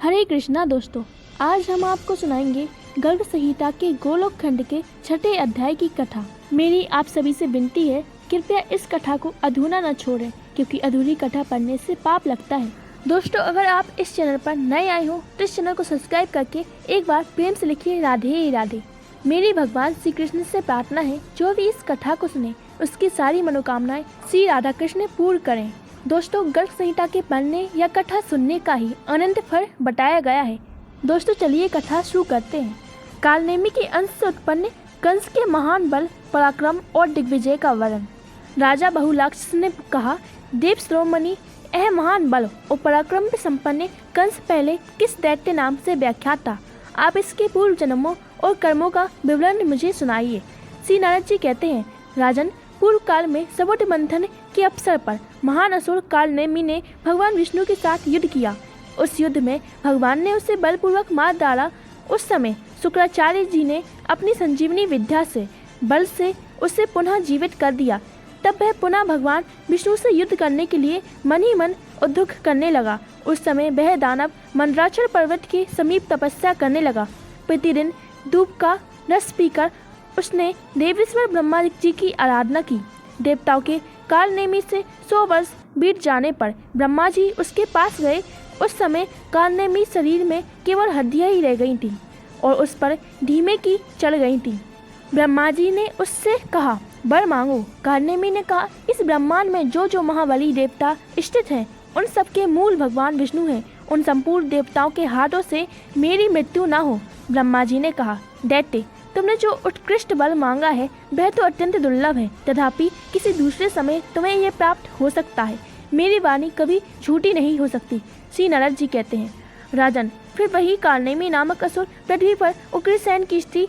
हरे कृष्णा दोस्तों, आज हम आपको सुनाएंगे गर्ग संहिता के गोलोक खंड के 6ठे अध्याय की कथा। मेरी आप सभी से विनती है, कृपया इस कथा को अधूरा न छोड़ें, क्योंकि अधूरी कथा पढ़ने से पाप लगता है। दोस्तों, अगर आप इस चैनल पर नए आए हो तो इस चैनल को सब्सक्राइब करके एक बार प्रेम से लिखिए राधे राधे। मेरी भगवान श्री कृष्ण से प्रार्थना है, जो भी इस कथा को सुने उसकी सारी मनोकामनाएं श्री राधा कृष्ण पूर्ण करें। दोस्तों, गर्ग संहिता के पढ़ने या कथा सुनने का ही अनंत फल बताया गया है। दोस्तों, चलिए कथा शुरू करते हैं। कालनेमी के अंश से उत्पन्न कंस के महान बल, पराक्रम और दिग्विजय का वर्णन। राजा बहुलाक्ष ने कहा, देव श्रोमणि, यह महान बल और पराक्रम में संपन्न कंस पहले किस दैत्य नाम से व्याख्यात था? आप इसके पूर्व जन्मों और कर्मों का विवरण मुझे सुनाइए। श्री नारद जी कहते हैं, राजन, पूर्व काल में समुद्र मंथन के अवसर पर महान असुर कालनेमी ने भगवान विष्णु के साथ युद्ध किया। उस युद्ध में भगवान ने उसे बलपूर्वक मार डाला। उस समय शुक्राचार्य जी ने अपनी संजीवनी विद्या से बल से उसे पुनः जीवित कर दिया। तब वह पुनः भगवान विष्णु से युद्ध करने के लिए मन ही मन उद्युक्त करने लगा। उस समय वह दानव मंदराचल पर्वत के समीप तपस्या करने लगा। प्रतिदिन दूब का रस पीकर उसने देवेश्वर ब्रह्मा जी की आराधना की। देवताओं के कालनेमी से 100 वर्ष बीत जाने पर ब्रह्मा जी उसके पास गए। उस समय कालनेमी शरीर में केवल हड्डियां ही रह गई थीं और उस पर धीमे की चढ़ गई थीं। ब्रह्मा जी ने उससे कहा, वर मांगो। कालनेमी ने कहा, इस ब्रह्मांड में जो महाबली देवता स्थित हैं, उन सबके मूल भगवान विष्णु हैं। उन संपूर्ण देवताओं के हाथों से मेरी मृत्यु न हो। ब्रह्मा जी ने कहा, दैत्य, तुमने जो उत्कृष्ट बल मांगा है वह तो अत्यंत दुर्लभ है, तथापि किसी दूसरे समय तुम्हें यह प्राप्त हो सकता है। मेरी वाणी कभी झूठी नहीं हो सकती। श्री नारद जी कहते हैं, राजन, फिर वही कालनेमी नामक असुर पृथ्वी पर उग्रसेन की स्त्री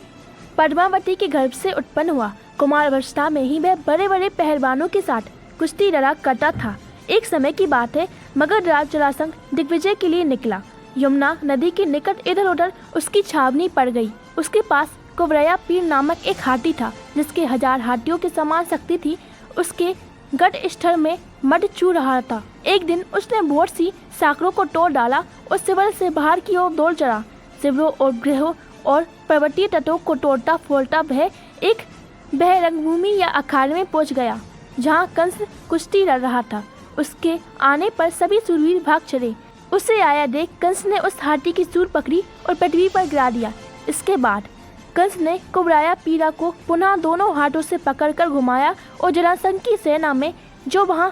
पद्मावती के गर्भ से उत्पन्न हुआ। कुमार अवस्था में ही वह बड़े बड़े पहलवानों के साथ कुश्ती लड़ा करता था। एक समय की बात है, मगध राज जरासंध दिग्विजय के लिए निकला। यमुना नदी के निकट इधर उधर उसकी छावनी पड़ गई। उसके पास कुबरया पीर नामक एक हाथी था, जिसके 1000 हाथियों के समान शक्ति थी। उसके गढ़ स्थल में मड चू रहा था। एक दिन उसने बहुत सी साकरों को तोड़ डाला और शिविर से बाहर की ओर दौड़ चला। शिविरों और गृहों और पर्वतीय तटों को तोड़ता फोड़ता वह रंगभूमि या अखाड़े में पहुंच गया, जहाँ कंस कुश्ती लड़ रहा था। उसके आने पर सभी शूरवीर भाग चले। उसे आया देख कंस ने उस हाथी की सूंड पकड़ी और पृथ्वी पर गिरा दिया। इसके बाद कंस ने कुबराया पीरा को पुनः दोनों हाथों से पकड़कर घुमाया और जरासंध की सेना में, जो वहां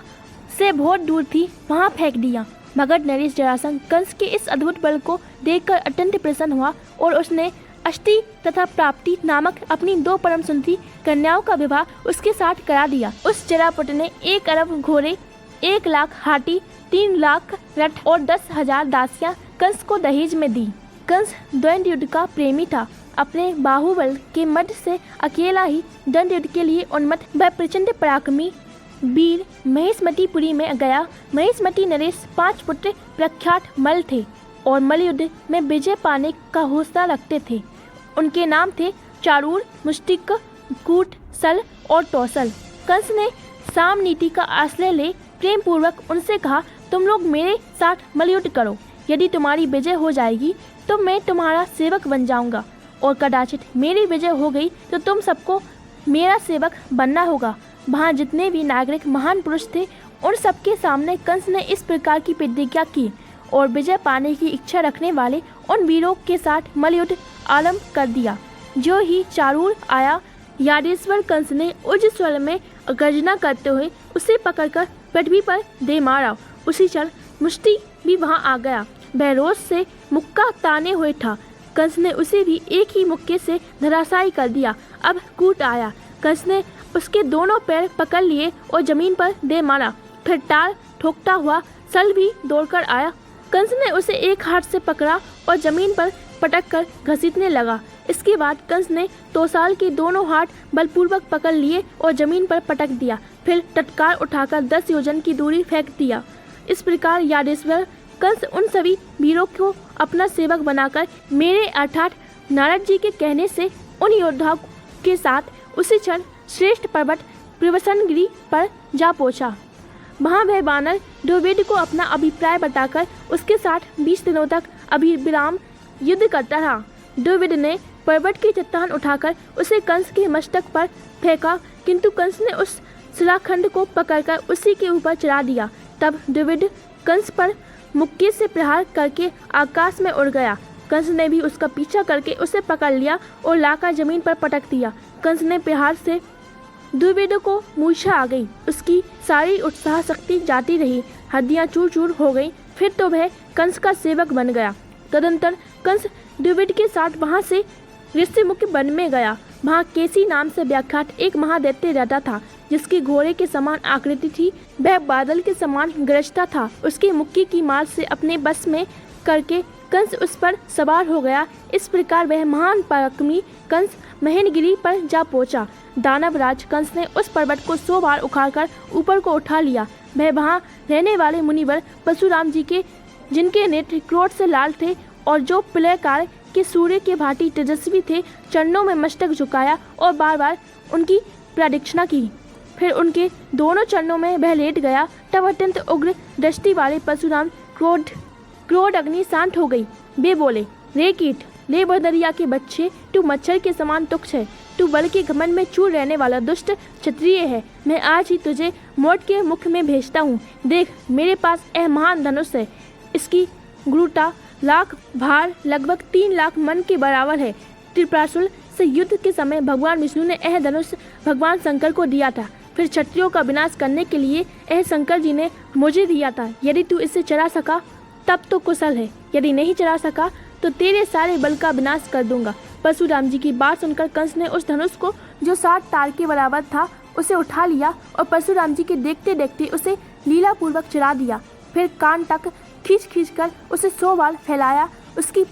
से बहुत दूर थी, वहां फेंक दिया। मगध नरेश जरासंध कंस के इस अद्भुत बल को देखकर अत्यंत प्रसन्न हुआ और उसने अष्टि तथा प्राप्ति नामक अपनी 2 परम सुंदरी कन्याओं का विवाह उसके साथ करा दिया। उस जरापुट ने 1 अरब घोड़े, 1 लाख हाथी, 3 लाख रथ और 10,000 दासियां कंस को दहेज में दी। कंस द्वंद्व युद्ध का प्रेमी था। अपने बाहुबल के मद से अकेला ही दंड युद्ध के लिए उन्मत्त वह प्रचंड पराक्रमी वीर महेशमतीपुरी में गया। महेशमती नरेश 5 पुत्र प्रख्यात मल्ल थे और मल्ल युद्ध में विजय पाने का हौसला रखते थे। उनके नाम थे चारूर, मुष्टिक, कूट, सल और तौसल। कंस ने साम नीति का आश्रय ले प्रेम पूर्वक उनसे कहा, तुम लोग मेरे साथ मल्ल युद्ध करो। यदि तुम्हारी विजय हो जाएगी तो मैं तुम्हारा सेवक बन जाऊंगा, और कदाचित मेरी विजय हो गई तो तुम सबको मेरा सेवक बनना होगा। वहाँ जितने भी नागरिक महान पुरुष थे, उन सबके सामने कंस ने इस प्रकार की प्रतिज्ञा की और विजय पाने की इच्छा रखने वाले उन वीरों के साथ मल्लयुद्ध आरंभ कर दिया। जो ही चारूर आया, यादेश्वर कंस ने उच्च स्वर में गर्जना करते हुए उसे पकड़कर पृथ्वी पर दे मारा। उसी क्षण मुष्टि भी वहाँ आ गया। वह रोष से मुक्का ताने हुए था। कंस ने उसे भी एक ही मुक्के से धराशायी कर दिया। अब कूट आया। कंस ने उसके दोनों पैर पकड़ लिए और जमीन पर दे मारा। फिर टाल ठोकता हुआ सल भी दौड़कर आया। कंस ने उसे एक हाथ से पकड़ा और जमीन पर पटक कर घसीटने लगा। इसके बाद कंस ने तौसाल के दोनों हाथ बलपूर्वक पकड़ लिए और जमीन पर पटक दिया। फिर तत्काल उठाकर 10 योजन की दूरी फेंक दिया। इस प्रकार यादेश्वर कंस उन सभी वीरों को अपना सेवक बनाकर मेरे अर्थात नारद जी के कहने से उन योद्धाओं के साथ उसी क्षण श्रेष्ठ पर्वत प्रवसनगिरी पर जा पहुंचा। वहाँ वह वानर द्रविड़ को अपना अभिप्राय बताकर उसके साथ 20 दिनों तक अभिविराम युद्ध करता रहा। द्रविड़ ने पर्वत की चट्टान उठाकर उसे कंस के मस्तक पर फेंका, किंतु कंस ने उस शिलाखंड को पकड़कर उसी के ऊपर चढ़ा दिया। तब द्रविड़ कंस पर मुक्के से प्रहार करके आकाश में उड़ गया। कंस ने भी उसका पीछा करके उसे पकड़ लिया और लाकर जमीन पर पटक दिया। कंस ने प्रहार से द्रविड़ को मूर्छा आ गई। उसकी सारी उत्साह शक्ति जाती रही, हड्डियां चूर चूर हो गई। फिर तो वह कंस का सेवक बन गया। तदंतर कंस द्रविड़ के साथ वहां से ऋषिमुख वन में गया। वहां केसी नाम से व्याख्यात एक महादैत्य रहता था, जिसकी घोड़े के समान आकृति थी। वह बादल के समान गरजता था। उसकी मुक्की की मार से अपने बस में करके कंस उस पर सवार हो गया। इस प्रकार वह महान पराक्रमी कंस महेंद्रगिरि पर जा पहुंचा। दानवराज कंस ने उस पर्वत को 100 बार उखाड़कर ऊपर को उठा लिया। वह वहां रहने वाले मुनिवर परशुराम जी के, जिनके नेत्र क्रोध से लाल थे और जो प्रलयकाल के सूर्य के भांति तेजस्वी थे, चरणों में मस्तक झुकाया और बार बार उनकी प्रदक्षिणा की। फिर उनके दोनों चरणों में वह लेट गया। तब अत्यंत उग्र दृष्टि वाले परशुराम क्रोध अग्नि शांत हो गई। वे बोले, रे कीट, ले बदरिया के बच्चे, तू मच्छर के समान तुच्छ है। तू बल के घमंड में चूर रहने वाला दुष्ट क्षत्रिय है। मैं आज ही तुझे मौत के मुख में भेजता हूँ। देख, मेरे पास यह महान धनुष है। इसकी गुरुता लाख भार लगभग 3 लाख मन के बराबर है। त्रिपुरासुर से युद्ध के समय भगवान विष्णु ने यह धनुष भगवान शंकर को दिया था। फिर क्षत्रियों का विनाश करने के लिए यह शंकर जी ने मुझे दिया था। यदि तू इसे चला सका तब तो कुशल है, यदि नहीं चला सका तो तेरे सारे बल का विनाश कर दूंगा। परशुराम जी की बात सुनकर कंस ने उस धनुष को, जो 60 तार के बराबर था, उसे उठा लिया और परशुराम जी के देखते देखते उसे लीला पूर्वक चढ़ा दिया। फिर कान तक खींच कर उसे 100 बार फैलाया। उसकी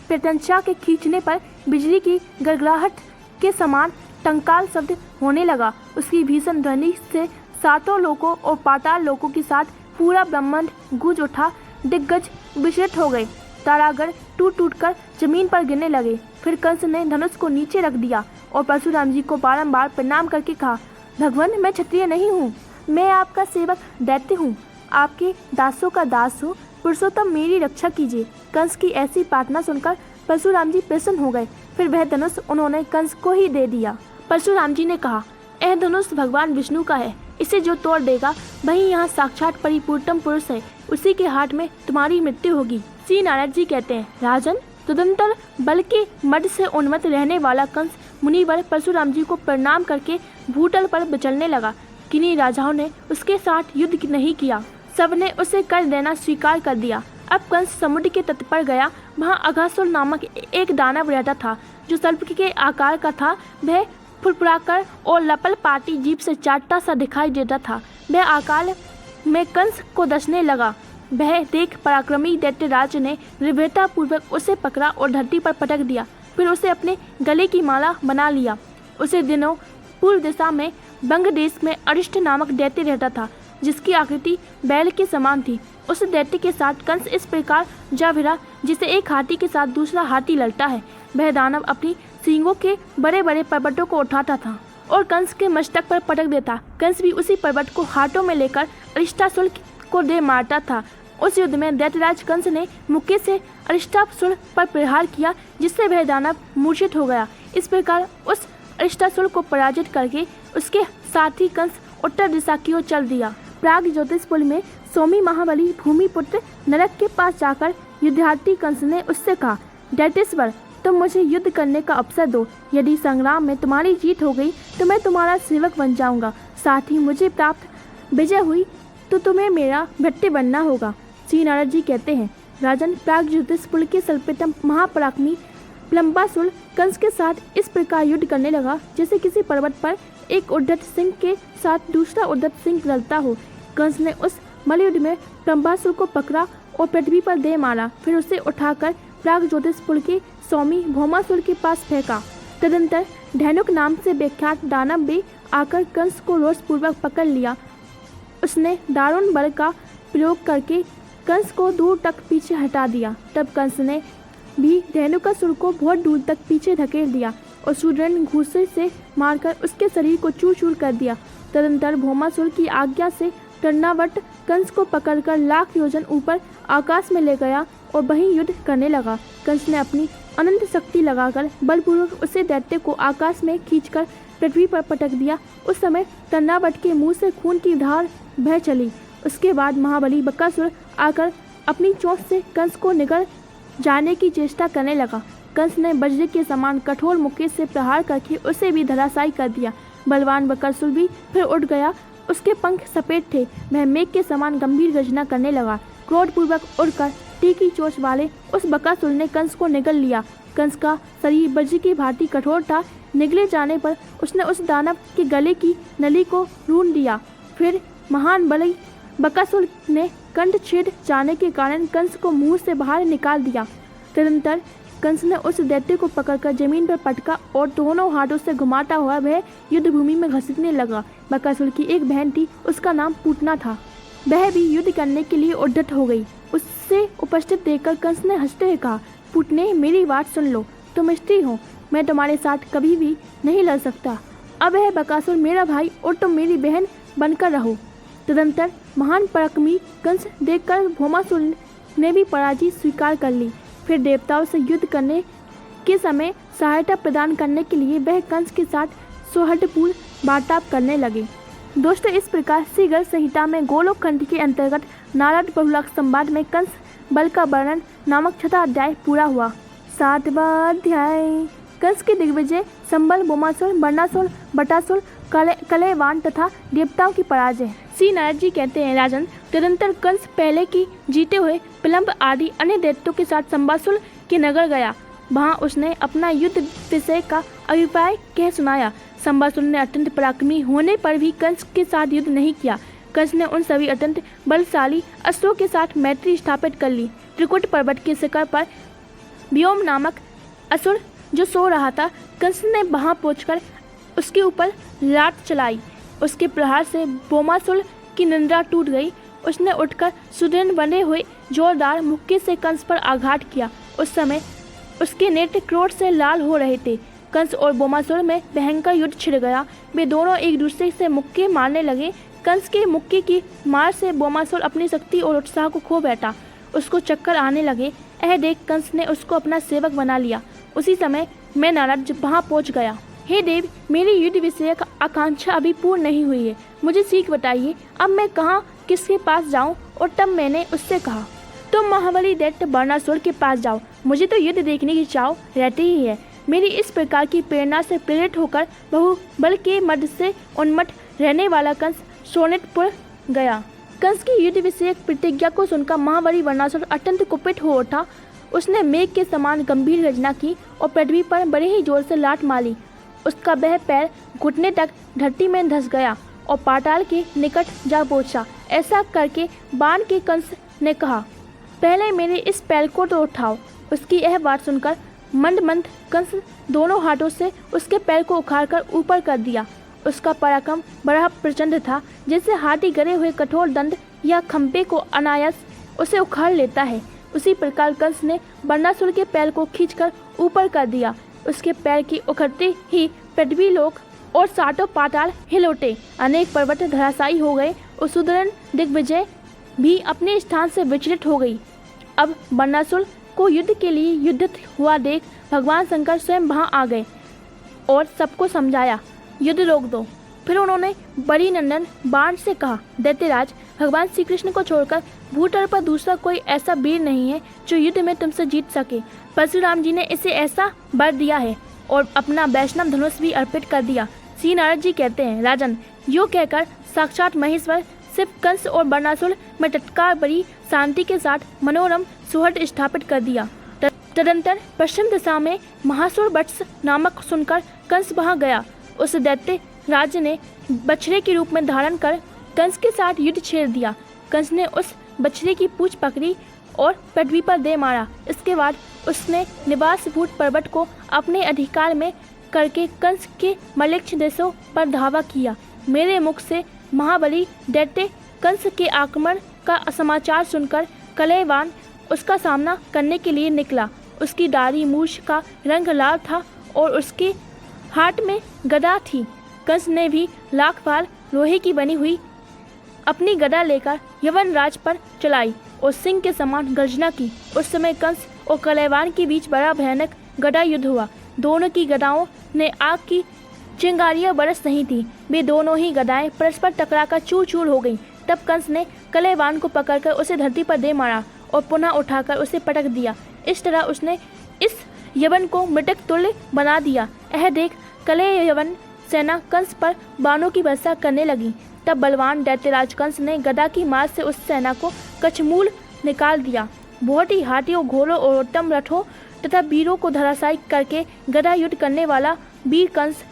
प्रत्यंचा के खींचने पर बिजली की गड़गड़ाहट के समान टंकाल शब्द होने लगा। उसकी भीषण ध्वनि से 7 लोकों और पाताल लोकों के साथ पूरा ब्रह्मांड गूंज उठा। दिग्गज विचलित हो गए। तारागण टूट टूट कर जमीन पर गिरने लगे। फिर कंस ने धनुष को नीचे रख दिया और परशुराम जी को बारंबार प्रणाम करके कहा, भगवान, मैं क्षत्रिय नहीं हूँ, मैं आपका सेवक दैत्य हूँ, आपके दासों का दास हूँ। पुरुषोत्तम, मेरी रक्षा कीजिए। कंस की ऐसी प्रार्थना सुनकर परशुराम जी प्रसन्न हो गए। फिर वह धनुष उन्होंने कंस को ही दे दिया। परशुराम जी ने कहा, यह धनुष भगवान विष्णु का है। इसे जो तोड़ देगा वही यहाँ साक्षात परिपूर्णतम पुरुष है। उसी के हाथ में तुम्हारी मृत्यु होगी। श्री नारद जी कहते हैं, राजन, तदंतर बल के मद से उन्मत्त रहने वाला कंस मुनिवर परशुराम जी को प्रणाम करके भूतल पर विचरने लगा। किन्हीं राजाओं ने उसके साथ युद्ध नहीं किया, सबने उसे कर देना स्वीकार कर दिया। अब कंस समुद्र के तट पर गया। वहाँ अघासुर नामक एक दानव रहता था, जो सर्प के आकार का था। वह फुरफुराकर और लपल पाटी जीभ से चाटता सा दिखाई देता था। वह आकाल में कंस को डसने लगा। वह देख पराक्रमी दैत्यराज ने निर्भयता पूर्वक उसे पकड़ा और धरती पर पटक दिया। फिर उसे अपने गले की माला बना लिया। उसे दिनों पूर्व दिशा में बंग देश में अरिष्ट नामक दैत्य रहता था, जिसकी आकृति बैल के समान थी। उस दैत्य के साथ कंस इस प्रकार जा भिड़ा जिसे एक हाथी के साथ दूसरा हाथी लड़ता है। वह दानव अपनी सींगों के बड़े बड़े पर्वतों को उठाता था और कंस के मस्तक पर पटक देता। कंस भी उसी पर्वत को हाथों में लेकर अरिष्टासुर को दे मारता था। उस युद्ध में दैत्यराज कंस ने मुक्के से अरिष्टासुर पर प्रहार किया, जिससे वह दानव मूर्छित हो गया। इस प्रकार उस अरिष्टासुर को पराजित करके उसके साथी कंस उत्तर दिशा की ओर चल दिया। प्राग ज्योतिषपुर में सोमी महाबली भूमिपुत्र नरक के पास जाकर युद्धार्थी कंस ने उससे कहा, दैत्येश्वर, तुम मुझे युद्ध करने का अवसर दो। यदि संग्राम में तुम्हारी जीत हो गई तो मैं तुम्हारा सेवक बन जाऊंगा। साथ ही मुझे प्राप्त विजय हुई तो तुम्हें मेरा भृत्य बनना होगा। श्री नारद जी कहते हैं, राजन, प्राग ज्योतिषपुर के सर्वप्रथम महापराक्रमी लंबासुर कंस के साथ इस प्रकार युद्ध करने लगा, जैसे किसी पर्वत पर एक उद्धत सिंह के साथ दूसरा उद्धत सिंह लड़ता हो। कंस ने उस मलयुद्ध में लंबासुर को पकड़ा और पृथ्वी पर दे मारा। फिर उसे उठाकर प्राग ज्योतिषपुर के स्वामी भौमासुर के पास फेंका। तदंतर धैनुक नाम से विख्यात दानव भी आकर कंस को रोषपूर्वक पकड़ लिया। उसने दारुण बल का प्रयोग करके कंस को दूर तक पीछे हटा दिया। तब कंस ने भी धैनुकासुर को बहुत दूर तक पीछे धकेल दिया और सुदृढ़ घूंसे से मारकर उसके शरीर को चूर चूर कर दिया। तदंतर भौमासुर की आज्ञा से टन्नावट कंस को पकड़कर लाख योजन ऊपर आकाश में ले गया और वहीं युद्ध करने लगा। कंस ने अपनी अनंत शक्ति लगाकर बलपूर्वक उसे दैत्य को आकाश में खींचकर पृथ्वी पर पटक दिया। उस समय टन्नावट के मुंह से खून की धार बह चली। उसके बाद महाबली बकासुर आकर अपनी चोंच से कंस को निगल जाने की चेष्टा करने लगा। कंस ने वज्र के समान कठोर मुक्के से प्रहार करके उसे भी धराशायी कर दिया। बलवान बकासुर भी फिर उठ गया। उसके पंख सफेद थे। वह मेघ के समान गंभीर गर्जना करने लगा। क्रोधपूर्वक उड़कर तीखी चोंच वाले उस बकासुर ने कंस को निगल लिया। कंस का शरीर वज्र की भांति कठोर था। निगले जाने पर उसने उस दानव के गले की नली को ढूंढ दिया। फिर महान बलि बकासुर ने कंठ छेद जाने के कारण कंस को मुंह से बाहर निकाल दिया। तदनंतर कंस ने उस दैत्य को पकड़कर जमीन पर पटका और दोनों हाथों से घुमाता हुआ वह युद्ध भूमि में घसीटने लगा। बकासुर की एक बहन थी, उसका नाम पूतना था। वह भी युद्ध करने के लिए उद्यत हो गई। उससे उपस्थित देखकर कंस ने हंसते हुए कहा, पूतने, मेरी बात सुन लो। तुम स्त्री हो, मैं तुम्हारे साथ कभी भी नहीं लड़ सकता। अब है बकासुर मेरा भाई और तुम मेरी बहन बनकर रहो। तदंतर महान पराक्रमी कंस देखकर भौमासुर ने भी पराजय स्वीकार कर ली। फिर देवताओं से युद्ध करने के समय सहायता प्रदान करने के लिए वह कंस के साथ सौहार्दपूर्ण वार्तालाप करने लगे। दोस्तों, इस प्रकार श्री गर्ग संहिता में गोलोक खंड के अंतर्गत नारद बहुलाक संवाद में कंस बल का वर्णन नामक 6वां अध्याय पूरा हुआ। 7वां अध्याय कंस की दिग्विजय, संबल, बोमासुर, बर्णासुर, बटासुर, कलेवान तथा देवताओं की पराजय। श्री नारद जी कहते हैं, राजन, तदनंतर कंस पहले की जीते हुए पिलंब आदि अन्य दैत्यों के साथ संबासुर के नगर गया। वहां उसने अपना युद्ध विषय का अभिप्राय कह सुनाया। संबासुर ने अत्यंत पराक्रमी होने पर भी कंस के साथ युद्ध नहीं किया। कंस ने उन सभी अत्यंत बलशाली असुरों के साथ मैत्री स्थापित कर ली। त्रिकुट पर्वत के शिखर पर व्योम नामक असुर जो सो रहा था, कंस ने वहां पहुंचकर उसके ऊपर लात चलाई। उसके प्रहार से बोमासुर की निंद्रा टूट गई। उसने उठकर सुदृढ़ बने हुए जोरदार मुक्के से कंस पर आघात किया। उस समय उसके नेत्र क्रोध से लाल हो रहे थे। कंस और बोमासुर में भयंकर युद्ध छिड़ गया। वे दोनों एक दूसरे से मुक्के मारने लगे। कंस के मुक्के की मार से बोमासुर अपनी शक्ति और उत्साह को खो बैठा। उसको चक्कर आने लगे। यह देख कंस ने उसको अपना सेवक बना लिया। उसी समय मैं नारद वहां पहुंच गया। हे देव, मेरी युद्ध विषयक आकांक्षा अभी पूर्ण नहीं हुई है। मुझे सीख बताइए, अब मैं कहाँ किसके पास जाऊं? और तब मैंने उससे कहा, तुम महाबली दैत्य बर्णासुर के पास जाओ। मुझे तो युद्ध देखने की चाव रहती ही है। मेरी इस प्रकार की प्रेरणा से प्रेरित होकर बहुबल के मध्य से उन्मत्त रहने वाला कंस शोणितपुर गया। कंस की युद्ध विषयक प्रतिज्ञा को सुनकर महाबली बर्णासुर अत्यंत कुपित हो उठा। उसने मेघ के समान गंभीर गर्जना की और पृथ्वी पर बड़े ही जोर से लात मारी। उसका वह पैर घुटने तक धरती में धंस गया और पाताल के निकट जा पहुंचा। ऐसा करके बाण के कंस ने कहा, पहले मेरे इस पैर को तो उठाओ। उसकी यह बात सुनकर मंद मंद कंस दोनों हाथों से उसके पैर को उखाड़कर ऊपर कर दिया। उसका पराक्रम बड़ा प्रचंड था, जैसे हाथी गरे हुए कठोर दंड या खंभे को अनायास उसे उखाड़ लेता है। उसी प्रकार कंस ने बर्णासुर के पैर को खींचकर ऊपर कर दिया। उसके पैर की उखड़ते ही पृथ्वी लोक और सातों पाताल हिल उठे। अनेक पर्वत धराशायी हो गए और सुदृढ़ दिग्विजय भी अपने स्थान से विचलित हो गई। अब बर्णासुर को युद्ध के लिए युद्ध हुआ देख भगवान शंकर स्वयं वहां आ गए और सबको समझाया, युद्ध रोक दो। फिर उन्होंने बड़ी नंदन बाण से कहा, दैत्यराज, भगवान श्री कृष्ण को छोड़कर भूतल पर दूसरा कोई ऐसा वीर नहीं है जो युद्ध में तुमसे जीत सके। परशुराम जी ने इसे ऐसा वर दिया है और अपना वैष्णव धनुष भी अर्पित कर दिया। श्री नारद जी कहते हैं, राजन, यो कहकर साक्षात महेश्वर सिर्फ कंस और बर्णासुर में तत्काल बड़ी शांति के साथ मनोरम सौहार्द स्थापित कर दिया। तदंतर पश्चिम दिशा में महासुर वत्स नामक सुनकर कंस वहां गया। उस दैत्य राज ने बछड़े के रूप में धारण कर कंस के साथ युद्ध छेड़ दिया। कंस ने उस बछड़े की पूंछ पकड़ी और पृथ्वी पर दे मारा। इसके बाद उसने निवासभूत पर्वत को अपने अधिकार में करके कंस के मलेच्छ देशों पर धावा किया। मेरे मुख से महाबली दैत्य कंस के आक्रमण का समाचार सुनकर कलेवान उसका सामना करने के लिए निकला। उसकी दाढ़ी मूछ का रंग लाल था और उसके हाथ में गदा थी। कंस ने भी लाख बार लोहे की बनी हुई अपनी गदा लेकर यवनराज पर चलाई और सिंह के समान गर्जना की। उस समय कंस और कलेवान के बीच बड़ा भयानक गदा युद्ध हुआ। दोनों की गदाओं ने आग की चिंगारियां बरस रही थी। वे दोनों ही गदाएं परस्पर टकराकर चूर चूर हो गईं। तब कंस ने कलेवान को पकड़कर उसे धरती पर दे मारा और पुनः उठाकर उसे पटक दिया। इस तरह उसने इस यवन को मृतक तुल्य बना दिया। यह देख कलेयवन सेना कंस पर बाणों की वर्षा करने लगी। तब बलवान दैत्यराज कंस ने गदा की मार से उस सेना को कचमूल निकाल दिया। बहुत ही हाथियों, घोड़ों और उत्तम रथों तथा वीरों को धराशायी करके गदा युद्ध करने वाला वीर कंस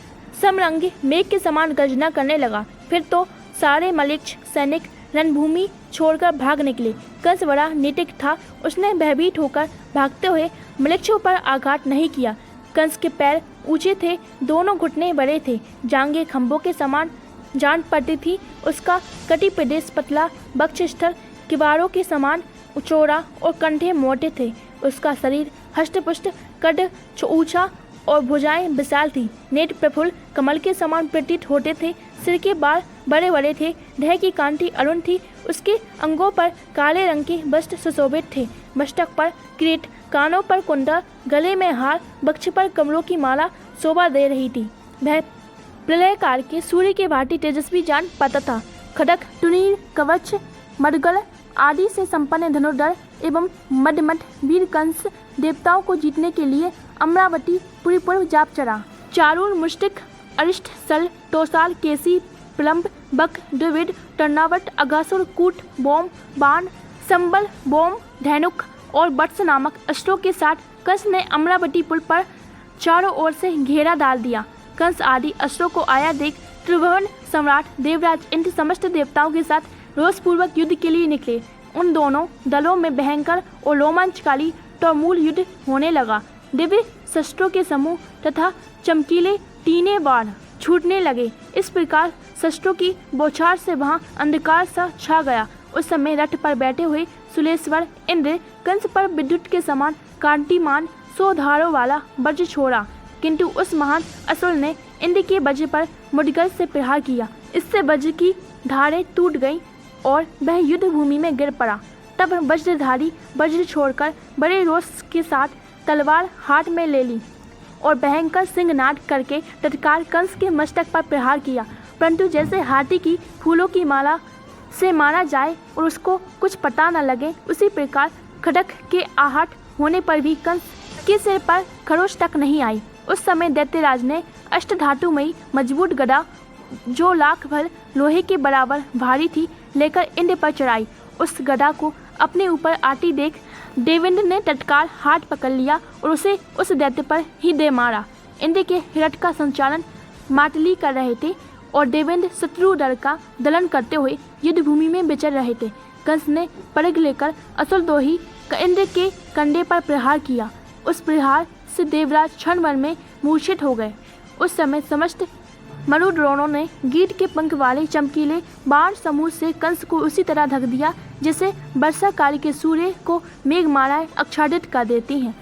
समरंगी मेघ के समान गर्जना करने लगा। फिर तो सारे मलेच्छ सैनिक रणभूमि छोड़कर भाग निकले। कंस बड़ा नीतिक था। उसने भयभीत होकर भागते हुए मलेच्छों पर आघात नहीं किया। कंस के पैर ऊंचे थे, दोनों घुटने बड़े थे, जांघें खंभों के समान जान पड़ती थी। उसका कटी प्रदेश पतला, वक्षस्थल किवाड़ों के समान चौड़ा और कंधे मोटे थे। उसका शरीर हष्टपुष्ट, कद ऊंचा और भुजाएं विशाल थी। नेत्र प्रफुल्ल कमल के समान प्रतीत होते थे। सिर के बाल बड़े बड़े थे। देह की कांति अरुण थी। उसके अंगों पर काले रंग के वस्त्र सुशोभित थे। मस्तक पर किरीट, कानों पर कुंडल, गले में हार, वक्ष पर कमलों की माला शोभा दे रही थी। वह प्रलय काल के सूर्य के भांति तेजस्वी जान पाता था। खड्ग, तुनीर, कवच, मदगल आदि से संपन्न धनुर्धर एवं मदमठ वीर कंस देवताओं को जीतने के लिए अमरावती पुरी पूर्व जाप चढ़ा। चारूर, मुष्टिक, अरिष्ट, सल, तोसाल, केसी, प्लम्ब, बक, द्विविद, टर्नावट, अगासुर, कूट, बोम, बाण, संबल, बोम, धैनुक और वत्स नामक अस्त्रों के साथ कंस ने अमरावती पुल पर चारों ओर से घेरा डाल दिया। कंस आदि अस्त्रों को आया देख त्रिभुवन सम्राट देवराज इंद्र समस्त देवताओं के साथ रोषपूर्वक युद्ध के लिए निकले। उन दोनों दलों में भयंकर और रोमांचकारी तोड़मूल युद्ध होने लगा। दिव्य शस्त्रों के समूह तथा चमकीले तीने बाण छूटने लगे। इस प्रकार शस्त्रों की बौछार से वहां अंधकार सा छा गया। उस समय रथ पर बैठे हुए सुलेश्वर इंद्र कंस पर विद्युत के समान कांतिमान 100 धारों वाला वज्र छोड़ा, किंतु उस महान असुर ने इंद्र के वज्र पर मुड़गल से प्रहार किया। इससे वज्र की धारें टूट गईं और वह युद्ध भूमि में गिर पड़ा। तब वज्रधारी वज्र छोड़कर बड़े रोष के साथ तलवार हाथ में ले ली और भयंकर सिंहनाद करके तत्काल कंस के मस्तक पर प्रहार किया। परंतु जैसे हाथी की फूलों की माला से मारा जाए और उसको कुछ पता न लगे, उसी प्रकार खड्ग के आहट होने पर भी कंस के सिर पर खरोच तक नहीं आई। उस समय दैत्यराज ने अष्टधातुमयी मजबूत गदा, जो लाख भर लोहे के बराबर भारी थी, लेकर इंद्र पर चढ़ाई। उस गदा को अपने ऊपर आती देख देवेंद्र ने तत्काल हाथ पकड़ लिया और उसे उस दैत्य पर ही दे मारा। इंद्र के रथ का संचालन मातली कर रहे थे और देवेंद्र शत्रु दल का दलन करते हुए युद्ध भूमि में विचर रहे थे। कंस ने पड़ग लेकर असुरद्रोही इंद्र के कंधे पर प्रहार किया। उस प्रहार से देवराज क्षण भर में मूर्छित हो गए। उस समय समस्त मरुद्रोणों ने गीत के पंख वाले चमकीले बाण समूह से कंस को उसी तरह ढक दिया जैसे वर्षा काल के सूर्य को मेघमालाएं आच्छादित कर देती हैं।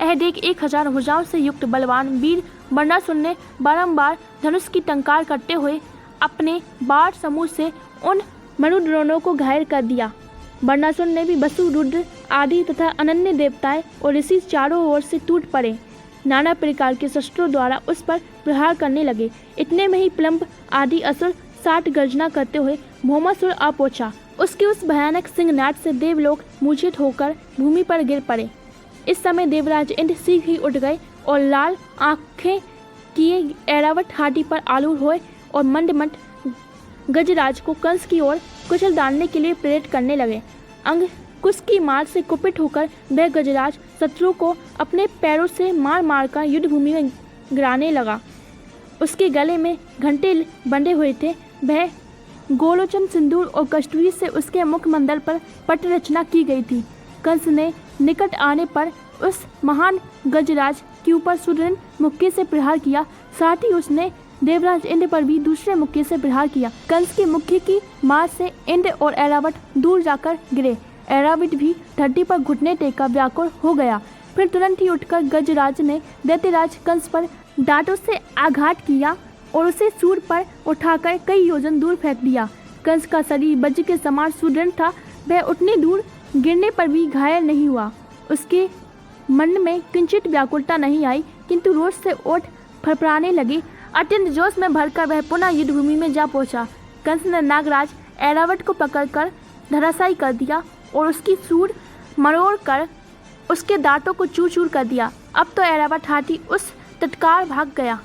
यह देख 1000 भुजाओं से युक्त बलवान वीर बर्णासुर ने बारंबार धनुष की टंकार करते हुए अपने बाण समूह से उन मरुद्रोणों को घायल कर दिया। बर्णासुर ने भी वसु, रुद्र आदि तथा अनन्य देवताएं और ऋषि चारों ओर से टूट पड़े। नाना प्रकार के शस्त्रों द्वारा उस पर प्रहार करने लगे। इतने में ही प्लम्ब आदि असुर 60 गर्जना करते हुए भौमासुर आ पहुंचा। उसके उस भयानक सिंहनाद से देवलोक मूर्छित होकर भूमि पर गिर पड़े। इस समय देवराज इंद्र शीघ्र ही उठ गए और लाल आंखें किए ऐरावत हाथी पर आरूढ़ हुए और मंदमट गजराज को कंस की ओर कुचल डालने के लिए प्रेरित करने लगे। अंगकुश की मार से कुपित होकर वह गजराज शत्रु को अपने पैरों से मार मार कर युद्ध भूमि में गिराने लगा। उसके गले में घंटे बंधे हुए थे। वह गोलोचन, सिंदूर और कस्तूरी से उसके मुखमंडल पर पट रचना की गई थी। कंस ने निकट आने पर उस महान गजराज के ऊपर सुदृढ़ मुक्के से प्रहार किया। साथ ही उसने देवराज इंद्र पर भी दूसरे मुक्के से प्रहार किया। कंस के मुक्के की मार से इंद्र और ऐरावत दूर जाकर गिरे। ऐरावत भी धरती पर घुटने टेका व्याकुल हो गया। फिर तुरंत ही उठकर गजराज ने दैत्यराज कंस पर दांतों से आघात किया और उसे सूर पर उठाकर कई योजन दूर फेंक दिया। कंस का शरीर वज्र के समान सुदृढ़ था। वह उतनी दूर गिरने पर भी घायल नहीं हुआ। उसके मन में किंचित व्याकुलता नहीं आई, किंतु रोष से ओठ फड़फड़ाने लगे। अत्यंत जोश में भरकर वह पुनः युद्ध भूमि में जा पहुंचा। कंस ने नागराज ऐरावत को पकड़कर धराशायी कर दिया और उसकी सूंड मरोड़ कर उसके दांतों को चूर चूर कर दिया। अब तो ऐरावत हाथी उस तत्काल भाग गया।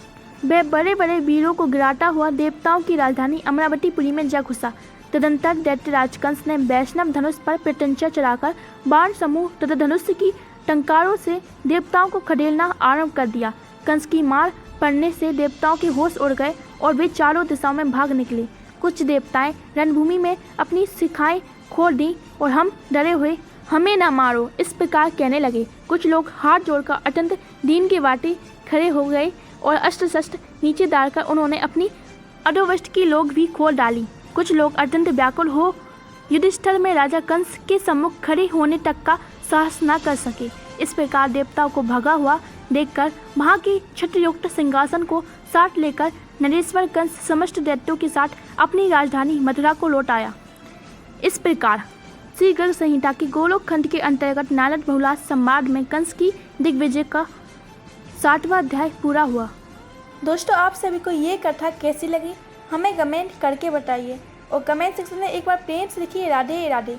वह बड़े बड़े वीरों को गिराता हुआ देवताओं की राजधानी अमरावतीपुरी में जा घुसा। तदंतर दैत्यराज कंस ने वैष्णव धनुष पर प्रत्यंचा चढ़ाकर बाण समूह तथा धनुष की टंकारों से देवताओं को खदेड़ना आरंभ कर दिया। कंस की मार पड़ने से देवताओं के होश उड़ गए और वे चारों दिशाओं में भाग निकले। कुछ देवताएं रणभूमि में अपनी शिखाएं खोल दी और हम डरे हुए हमें न मारो इस प्रकार कहने लगे। कुछ लोग हाथ जोड़कर अत्यंत दीन के बाटे खड़े हो गए और अस्त्र शस्त्र नीचे डालकर उन्होंने अपनी अधोवस्त्र की लोग भी खोल डाली। कुछ लोग अत्यंत व्याकुल हो युद्धस्थल में राजा कंस के सम्मुख खड़े होने तक का साहस न कर सके। इस प्रकार देवताओं को भगा हुआ देखकर वहां के छत्रयुक्त सिंहासन को साथ लेकर नरेश्वर कंस समस्त दैत्यों के साथ अपनी राजधानी मथुरा को लौट आया। इस प्रकार श्री गर्ग संहिता के गोलोक खंड के अंतर्गत नारद बहुलास संवाद में कंस की दिग्विजय का 60वां अध्याय पूरा हुआ। दोस्तों, आप सभी को ये कथा कैसी लगी हमें कमेंट करके बताइए और कमेंट सेक्शन में एक बार प्रेम से लिखिए राधे राधे।